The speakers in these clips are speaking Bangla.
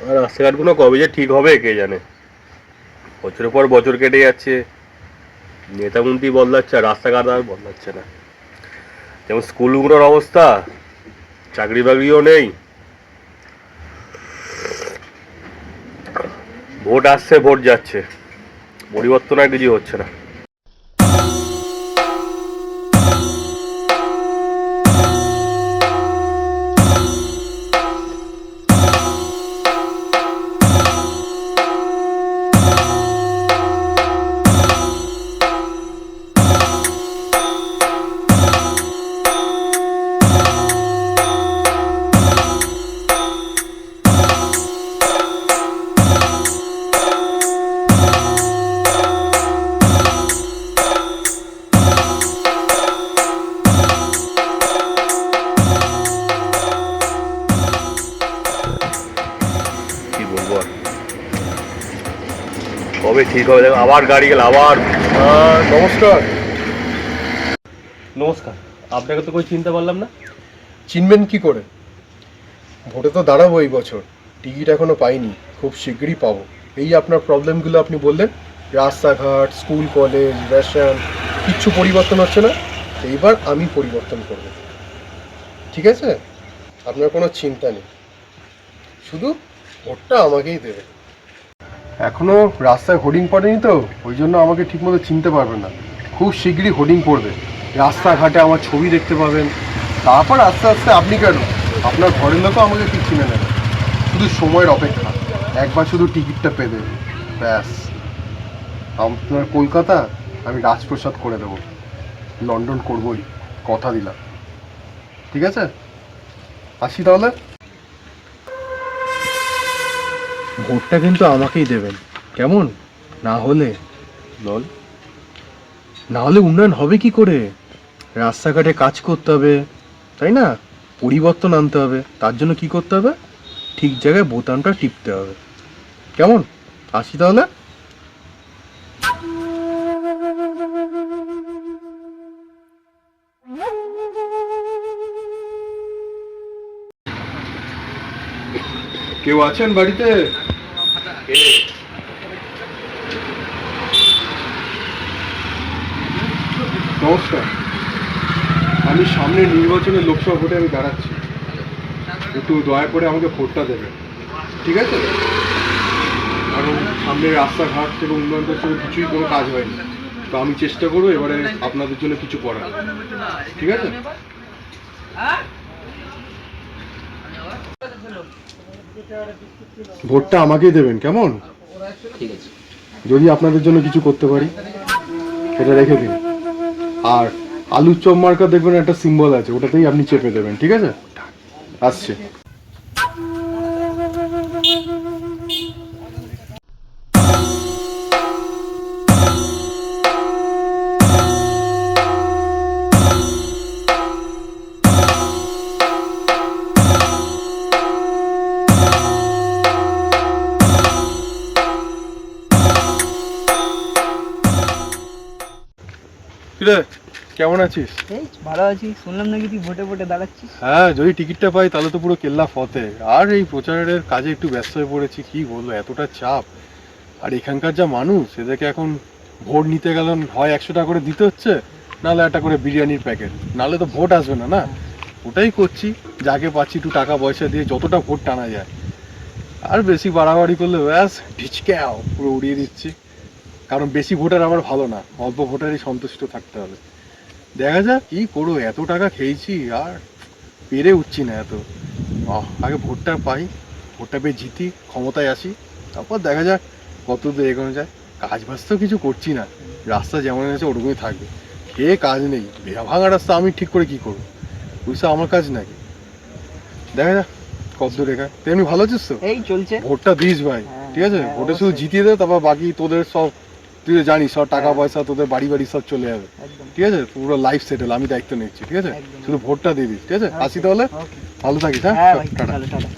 আর রাস্তাঘাটগুলো কবে যে ঠিক হবে কে জানে। বছরের পর বছর কেটে যাচ্ছে, নেতামন্ত্রী বদলাচ্ছে আর রাস্তাঘাট আর বদলাচ্ছে না। যেমন স্কুলগুলোর অবস্থা, চাকরি বাকরিও নেই। ভোট আসছে ভোট যাচ্ছে, পরিবর্তন আর কিছু হচ্ছে না। কি বলবো আর, কবে ঠিক হবে দেখো। আবার গাড়ি গেল আবার। নমস্কার। নমস্কার, আপনাকে তো কই চিনতে পারলাম না। চিনবেন কি করে? ভোটে তো দাঁড়াবো এই বছর, টিকিট এখনো পাইনি, খুব শিগগিরই পাবো। এই আপনার প্রবলেমগুলো আপনি বললেন, রাস্তাঘাট, স্কুল কলেজ, রেশন, কিচ্ছু পরিবর্তন হচ্ছে না। এইবার আমি পরিবর্তন করব, ঠিক আছে? আপনার কোনো চিন্তা নেই, শুধু ভোটটা আমাকেই দেবে। এখনো রাস্তায় হোর্ডিং পড়েনি তো, ওই জন্য আমাকে ঠিকমতো চিনতে পারবেন না। খুব শিগগিরই হোর্ডিং পড়বে, রাস্তাঘাটে আমার ছবি দেখতে পাবেন। তারপর আস্তে আস্তে আপনি কেন, আপনার ঘরের লোকও আমাকে ঠিক চিনে নেবে। শুধু সময়ের অপেক্ষা, একবার শুধু টিকিটটা পেয়ে দেবে, ব্যাস। আপনার কলকাতা আমি রাজপ্রসাদ করে দেবো, লন্ডন করবই, কথা দিলাম। ঠিক আছে, আসি তাহলে। ভোটটা কিন্তু আমাকেই দেবেন, কেমন? না হলে বল। না হলে উন্নয়ন হবে কি করে? রাস্তাঘাটে কাজ করতে হবে, তাই না? পরিবর্তন আনতে হবে, তার জন্য কি করতে হবে? ঠিক জায়গায় বোতামটা টিপতে হবে, কেমন? আসি তাহলে। কেউ আছেন বাড়িতে? নমস্কার, আমি সামনে নির্বাচনে লোকসভা ভোটে আমি দাঁড়াচ্ছি, একটু দয়া করে আমাকে ভোটটা দেবেন, ঠিক আছে? কারণ সামনে রাস্তাঘাট থেকে উন্নয়নের সঙ্গে কিছুই কোনো কাজ হয়নি, তো আমি চেষ্টা করবো এবারে আপনাদের জন্য কিছু করার, ঠিক আছে? ভোটটা আমাকেই দেবেন, কেমন? ঠিক আছে। যদি আপনাদের জন্য কিছু করতে পারি সেটা রেখে দিন। আর আলুর চপ মার্কা দেখবেন একটা সিম্বল আছে, ওটাতেই আপনি চেপে দেবেন, ঠিক আছে? আসছে। কিরে, কেমন আছিস? এই ভালো আছি, শুনলাম নাকি তুই ভোটে ভোটে দাঁড়াচ্ছিস। হ্যাঁ, যদি টিকিটটা পাই তাহলে তো পুরো কেল্লা ফতে। আর এই প্রচারের কাজে একটু ব্যস্ত হয়ে পড়েছি, কি বলবো, এতটা চাপ। আর এখানকার যা মানুষ, এদেরকে এখন ভোট নিতে গেলে হয় 100 টাকা করে দিতে হচ্ছে, নাহলে একটা করে বিরিয়ানির প্যাকেট, নাহলে তো ভোট আসবে না না। ওটাই করছি, যাকে পাচ্ছি একটু টাকা পয়সা দিয়ে যতটা ভোট টানা যায়। আর বেশি বাড়াবাড়ি করলে ব্যাস ঢিচক্যাও পুরো উড়িয়ে দিচ্ছি। কারণ বেশি ভোটার আমার ভালো না, অল্প ভোটারই সন্তুষ্ট থাকতে হবে। দেখা যাক কি করবো, এত টাকা খেয়েছি আর পেরে উঠছি না এত। আগে ভোটটা পাই, ভোটটা পেয়ে জিতি, ক্ষমতায় আসি, তারপর দেখা যাক কত দূর এগোনো যায়। কাজ বাজ তো কিছু করছি না, রাস্তা যেমন আছে ওরকমই থাকবে। খেয়ে কাজ নেই, বেহা ভাঙা রাস্তা আমি ঠিক করে কি করবো? বুঝছো, আমার কাজ নাকি? দেখা যাক কত দূর এগায়। তেমনি ভালো আছিস তো? এই চলছে। ভোটটা দিস ভাই, ঠিক আছে? হ্যাঁ, ভোটে শুধু অবশ্যই। জিতিয়ে দে, তারপর বাকি তোদের সব, তুই তো জানিস সব টাকা পয়সা তোদের বাড়ি বাড়ি সব চলে যাবে, একদম ঠিক আছে? পুরো লাইফ সেটেল, আমি দায়িত্ব নিচ্ছি, ঠিক আছে? একদম। শুধু ভোটটা দিয়ে দিস, ঠিক আছে? Okay, আসি তাহলে, okay. ভালো থাকিস। হ্যাঁ হ্যাঁ, ভাই, টাটা। চলো টাটা।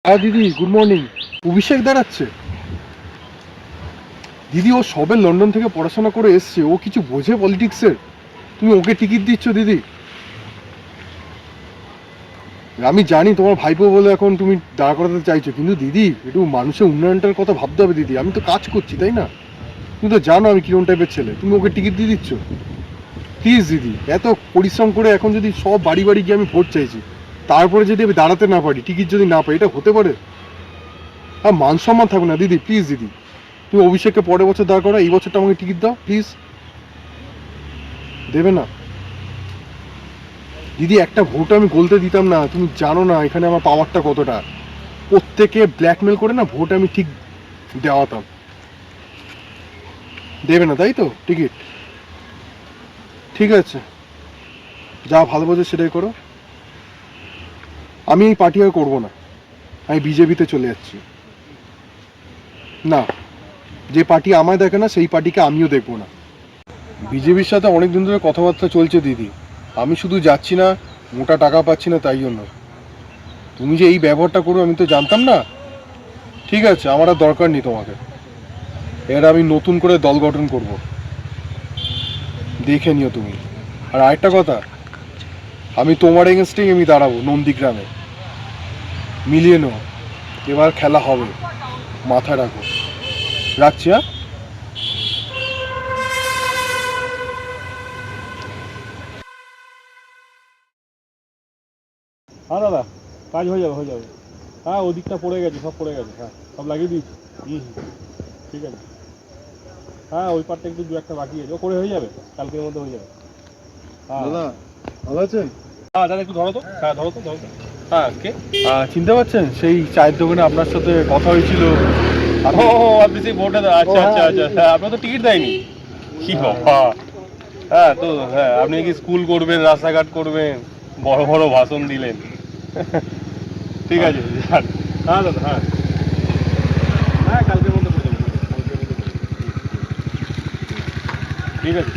হ্যাঁ দিদি, গুড মর্নিং। অভিষেক দাঁড়াচ্ছে? দিদি, ও সবে লন্ডন থেকে পড়াশোনা করে এসছে, ও কিছু বোঝে পলিটিক্সের? তুমি ওকে টিকিট দিচ্ছ দিদি? আমি জানি তোমার ভাইপো বলে এখন তুমি দাঁড়া করাতে চাইছো, কিন্তু দিদি একটু মানুষের উন্নয়নটার কথা ভাবতে হবে দিদি। আমি তো কাজ করছি, তাই না? তুমি তো জানো আমি কিরকম টাইপের ছেলে, তুমি ওকে টিকিট দিয়ে দিচ্ছ? প্লিজ দিদি, এত পরিশ্রম করে এখন যদি সব বাড়ি বাড়ি গিয়ে আমি ভোট চাইছি, তারপরে যদি আমি দাঁড়াতে না পারি, টিকিট যদি না পাই, এটা হতে পারে? আর মান সম্মান থাকবে না দিদি, প্লিজ দিদি। তুমি অভিষেককে পরের বছর দাঁড় করো, এই বছরটা আমাকে টিকিট দাও প্লিজ। দেবে না দিদি? একটা ভোট আমি গলতে দিতাম না, তুমি জানো না এখানে আমার পাওয়ারটা কতটা। প্রত্যেকে ব্ল্যাকমেল করে না ভোট আমি ঠিক দেওয়াতাম। দেবে না তাই তো টিকিট? ঠিক আছে, যা ভালো বোঝো সেটাই করো। আমি এই পার্টি আর করবো না, আমি বিজেপিতে চলে যাচ্ছি। না, যে পার্টি আমায় দেখে না সেই পার্টিকে আমিও দেখবো না। বিজেপির সাথে অনেক দিন ধরে কথাবার্তা চলছে দিদি, আমি শুধু যাচ্ছি না, মোটা টাকা পাচ্ছি না তাই জন্য। তুমি যে এই ব্যবহারটা করো আমি তো জানতাম না। ঠিক আছে, আমার আর দরকার নেই তোমাকে। এর আমি নতুন করে দল গঠন করব, দেখে নিও তুমি। আর আরেকটা কথা, আমি তোমার এগেনস্টেই আমি দাঁড়াবো নন্দীগ্রামে। মিলিয়ে নাও, এবার খেলা হবে, মাথায় রাখো। রাখছি, হ্যাঁ? হ্যাঁ দাদা, কাজ হয়ে যাবে হয়ে যাবে। হ্যাঁ ওদিকটা পড়ে গেছে, সব পড়ে গেছে, হ্যাঁ সব লাগিয়ে দিয়েছি। ঠিক আছে। হ্যাঁ ওই পারটা একটু দু একটা বাকি আছে, ও করে হয়ে যাবে, কালকের মধ্যে হয়ে যাবে। হ্যাঁ দাদা ভালো আছেন? হ্যাঁ দাদা একটু ধরো তো, হ্যাঁ ধরো তো ধরো তো। হ্যাঁ কে? চিনতে পারছেন? সেই চায়ের দোকানে আপনার সাথে কথা হয়েছিল। ও আপনি সেই বোর্ডে, আচ্ছা আচ্ছা আচ্ছা, হ্যাঁ আপনার তো টিকিট দেয়নি। কি বাবা! হ্যাঁ তো হ্যাঁ, আপনি কি স্কুল করবেন, রাস্তাঘাট করবেন, বড় বড় ভাষণ দিলেন। ঠিক আছে, যান। হ্যাঁ দাদা, হ্যাঁ হ্যাঁ কালকের মধ্যে করে দেবো, কালকের মধ্যে করে দেবো। ঠিক আছে।